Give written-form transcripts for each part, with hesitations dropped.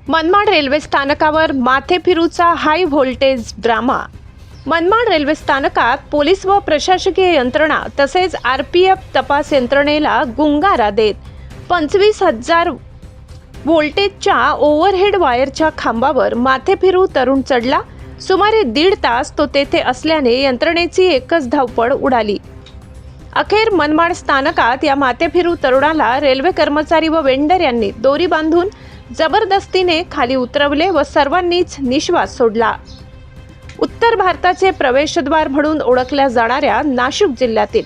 Manmad railway स्थानकावर माथेफिरूचा high voltage drama. Manmad railway स्थानकात पोलीस व प्रशासकीय यंत्रणा तसेच आरपीएफ तपास यंत्रणेला गुंगारा देत 25,000 व्होल्टेजच्या ओव्हरहेड वायरच्या खांबावर माथेफिरू तरुण चढला। सुमारे 1.5 तास तो तेथे असल्याने यंत्रणेची एकच धावपळ उडाली। अखेर मनमाड स्थानकात या माथेफिरू तरुणाला रेल्वे कर्मचारी व वेंडर यांनी दोरी बांधून जबरदस्तीने खाली उतरवले व सर्वांनीच निश्वास सोडला। उत्तर भारताचे प्रवेशद्वार म्हणून ओळखल्या जाणाऱ्या नाशिक जिल्ह्यातील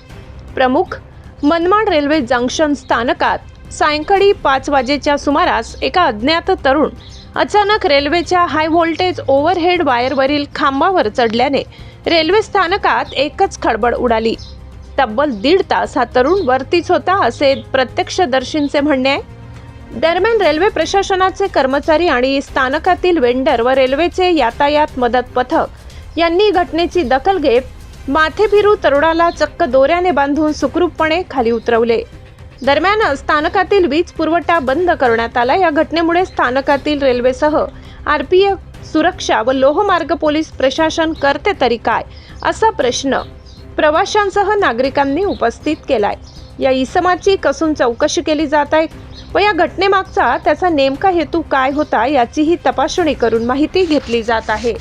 प्रमुख मनमाड रेल्वे जंक्शन स्थानकात सायंकाळी 5 वाजेच्या सुमारास एका अज्ञात तरुण अचानक रेल्वेच्या हाय व्होल्टेज ओव्हरहेड वायरवरील खांबावर चढल्याने रेल्वे स्थानकात एकच खळबळ उडाली। तब्बल 1.5 तास हा तरुण वरतीच होता असे प्रत्यक्षदर्शींचे म्हणणे आहे। दरम्यान रेल्वे प्रशासनाचे कर्मचारी आणि स्थानकातील वेंडर व रेल्वेचे यातायात मदत पथक यांनी घटनेची दखल घेत माथेफिरू तरुणाला चक्क दोऱ्याने बांधून सुखरूपपणे खाली उतरवले। दरम्यान स्थानकातील वीज पुरवठा बंद करण्यात आला। या घटनेमुळे स्थानकातील रेल्वेसह आरपीएफ सुरक्षा व लोहमार्ग पोलीस प्रशासन करते तरी काय असा प्रश्न प्रवाशांसह नागरिकांनी उपस्थित केलाय। या इसमाची कसून चौकशी केली जात आहे व या घटनेमागचा त्याचा नेमका हेतू काय होता याचीही तपासणी करून माहिती घेतली जात आहे।